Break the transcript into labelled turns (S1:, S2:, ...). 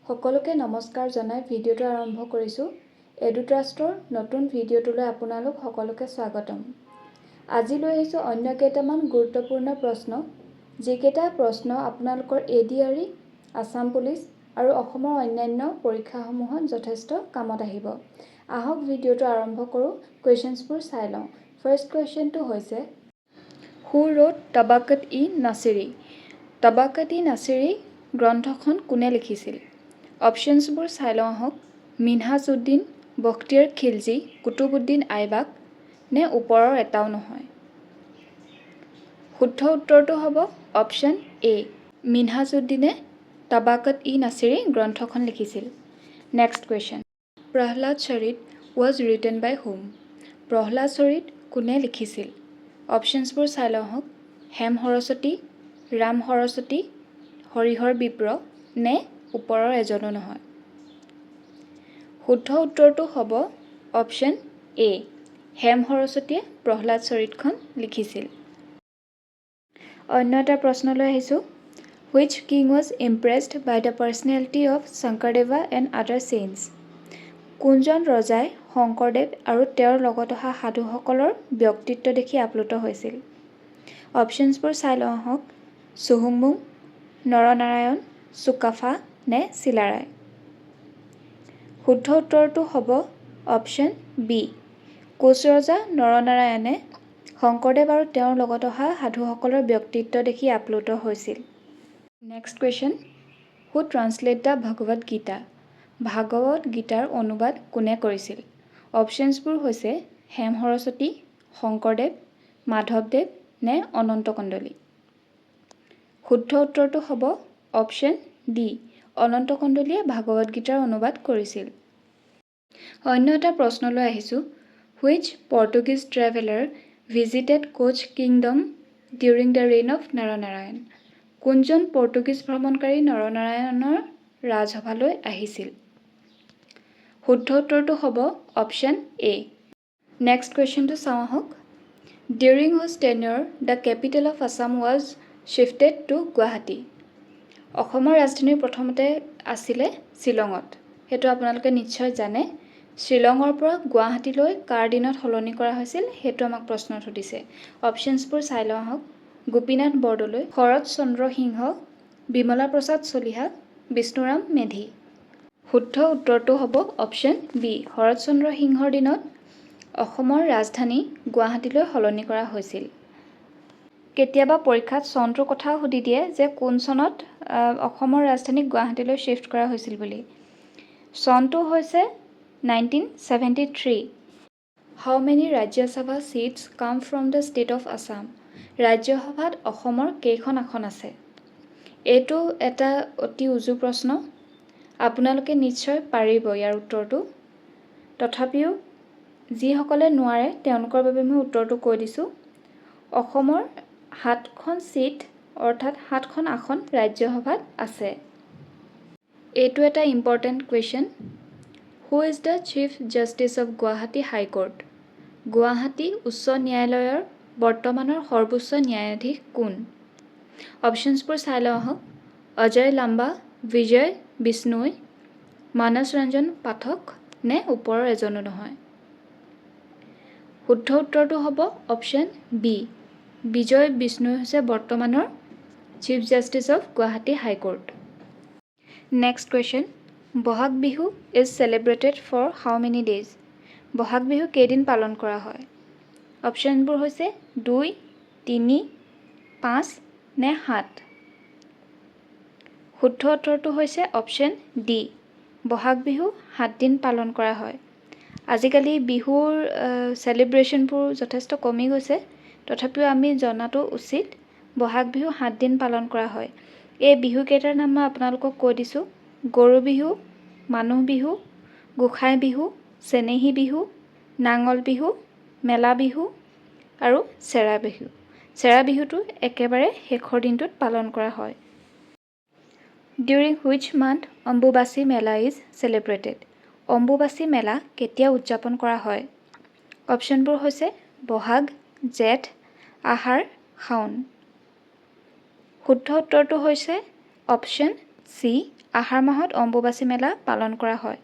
S1: সকলোকে নমস্কাৰ জনাই ভিডিঅ'টো আৰম্ভ কৰিছোঁ। এডুট্ৰাষ্টৰ নতুন ভিডিঅ'টোলৈ আপোনালোক সকলোকে স্বাগতম। আজি লৈ আহিছোঁ অন্য কেইটামান গুৰুত্বপূৰ্ণ প্ৰশ্ন, যিকেইটা প্ৰশ্ন আপোনালোকৰ ADRE, আসাম পুলিচ আৰু অসমৰ অন্যান্য পৰীক্ষাসমূহত যথেষ্ট কামত আহিব। আহক ভিডিঅ'টো আৰম্ভ কৰোঁ। কুৱেশ্যনছবোৰ চাই লওঁ। ফাৰ্ষ্ট কুৱেশ্যনটো হৈছে হু ৰোট তাবাকাত-ই-নাছিৰী? তাবাকাত-ই-নাছিৰী গ্ৰন্থখন কোনে লিখিছিল? অপশ্যনছবোৰ চাই লওঁ আহক। মিনহাজ-উদ্দিন, বখতিয়াৰ খিলজী, কুতুবুদ্দিন আইবাক নে ওপৰৰ এটাও নহয়? শুদ্ধ উত্তৰটো হ'ব অপশ্যন এ, মিনহাজ-উদ্দিনে তাবাকাত-ই-নাছিৰী গ্ৰন্থখন লিখিছিল। নেক্সট কুৱেশ্যন, প্ৰহ্লাদ চৰিত ৱাজ ৰিটেন বাই হুম? প্ৰহ্লাদ চৰিত কোনে লিখিছিল? অপশ্যনছবোৰ চাই লওঁ আহক। হেম সৰস্বতী, ৰাম সৰস্বতী, হৰিহৰ বিপ্ৰ নে ওপৰৰ এজনো নহয়? শুদ্ধ উত্তৰটো হ'ব অপশ্যন এ, হেম সৰস্বতীয়ে প্ৰহ্লাদ চৰিতখন লিখিছিল। অন্য এটা প্ৰশ্নলৈ আহিছোঁ। Which king was impressed by the personality of Sankardeva and other saints? কোনজন ৰজাই শংকৰদেৱ আৰু তেওঁৰ লগত অহা সাধুসকলৰ ব্যক্তিত্ব দেখি আপ্লুত হৈছিল? অপশ্যনছবোৰ চাই লওঁ আহক। চুহুংমুং, নৰনাৰায়ণ, চুকাফা নে চিলাৰায়? শুদ্ধ উত্তৰটো হ'ব অপশ্যন বি, কোচ ৰজা নৰনাৰায়ণে শংকৰদেৱ আৰু তেওঁৰ লগত অহা সাধুসকলৰ ব্যক্তিত্ব দেখি আপ্লুত হৈছিল। Next question, who translate the Bhagavad Gita? ভাগৱত গীতাৰ অনুবাদ কোনে কৰিছিল? অপশ্যনছবোৰ হৈছে হেম সৰস্বতী, শংকৰদেৱ, মাধৱদেৱ নে অনন্ত কণ্ডলী? শুদ্ধ উত্তৰটো হ'ব অপশ্যন ডি, অনন্ত কণ্ডলীয়ে ভাগৱত গীতাৰ অনুবাদ কৰিছিল। অন্য এটা প্ৰশ্নলৈ আহিছোঁ। Which Portuguese traveller visited Koch kingdom during the reign of Naranarayan? কোনজন পৰ্তুগীজ ভ্ৰমণকাৰী নৰনাৰায়ণৰ ৰাজসভালৈ আহিছিল? শুদ্ধ উত্তৰটো হ'ব অপশ্যন এ। নেক্সট কুৱেশ্যনটো চাওঁ আহক। During whose tenure the capital of Assam was shifted to Guwahati? অসমৰ ৰাজধানী প্ৰথমতে আছিলে শ্বিলঙত। সেইটো আপোনালোকে নিশ্চয় জানে। শ্বিলঙৰ পৰা গুৱাহাটীলৈ কাৰ দিনত সলনি কৰা হৈছিল সেইটো আমাক প্ৰশ্নত সুধিছে। অপশ্যনছবোৰ চাই লওঁ আহক। গোপীনাথ বৰদলৈ, শৰৎ চন্দ্ৰ সিংহ, বিমলা প্ৰসাদ চলিহা, বিষ্ণুৰাম মেধি? শুদ্ধ উত্তৰটো হ'ব অপশ্যন বি, শৰৎ চন্দ্ৰ সিংহৰ দিনত অসমৰ ৰাজধানী গুৱাহাটীলৈ সলনি কৰা হৈছিল। কেতিয়াবা পৰীক্ষাত চনটোৰ কথাও সুধি দিয়ে যে কোন চনত অসমৰ ৰাজধানী গুৱাহাটীলৈ শ্বিফ্ট কৰা হৈছিল বুলি। চনটো হৈছে 1973। হাউ মেনি ৰাজ্যসভা ছিটছ কাম from the state of Assam? ৰাজ্যসভাত অসমৰ কেইখন আসন আছে? এইটো এটা অতি উজু প্ৰশ্ন। আপোনালোকে নিশ্চয় পাৰিব ইয়াৰ উত্তৰটো। তথাপিও যিসকলে নোৱাৰে তেওঁলোকৰ বাবে মই উত্তৰটো কৈ দিছোঁ। অসমৰ 7খন ছিট অৰ্থাৎ 7খন আসন ৰাজ্যসভাত আছে। এইটো এটা important question. Who is the chief justice of Guwahati high court? Guwahati উচ্চ ন্যায়ালয়ৰ বৰ্তমানৰ সৰ্বোচ্চ ন্যায়াধীশ কোন? অপশ্যনছবোৰ চাই লওঁ আহক। অজয় লাম্বা, বিজয় বিষ্ণুই, মানস ৰঞ্জন পাঠক নে ওপৰৰ এজনো নহয়? শুদ্ধ উত্তৰটো হ'ব অপশ্যন বি, বিজয় বিষ্ণুই হৈছে বৰ্তমানৰ chief justice of Guwahati high court. Next question, Bohag Bihu is celebrated for how many days? Bohag Bihu কেইদিন পালন কৰা হয়? অপশ্যনবোৰ হৈছে 2, 3, 5 নে 7? শুদ্ধ উত্তৰটো হৈছে অপশ্যন ডি, বহাগ বিহু 7 দিন পালন কৰা হয়। আজিকালি বিহুৰ চেলিব্ৰেশ্যনবোৰ যথেষ্ট কমি গৈছে। তথাপিও আমি জনাটো উচিত বহাগ বিহু 7 দিন পালন কৰা হয়। এই বিহুকেইটাৰ নাম মই আপোনালোকক কৈ দিছোঁ। গৰু বিহু, মানুহ বিহু, গোসাই বিহু, চেনেহী বিহু, নাঙল বিহু, মেলা বিহু আৰু চেৰা বিহু। চেৰা বিহুটো একেবাৰে শেষৰ দিনটোত পালন কৰা হয়। During which month Ambubachi Mela is celebrated? Ambubachi Mela কেতিয়া উদযাপন কৰা হয়? অপশ্যনবোৰ হৈছে বহাগ, জেঠ, আহাৰ, শাওণ। শুদ্ধ উত্তৰটো হৈছে অপশ্যন চি. আহাৰ মাহত অম্বুবাচী মেলা পালন কৰা হয়।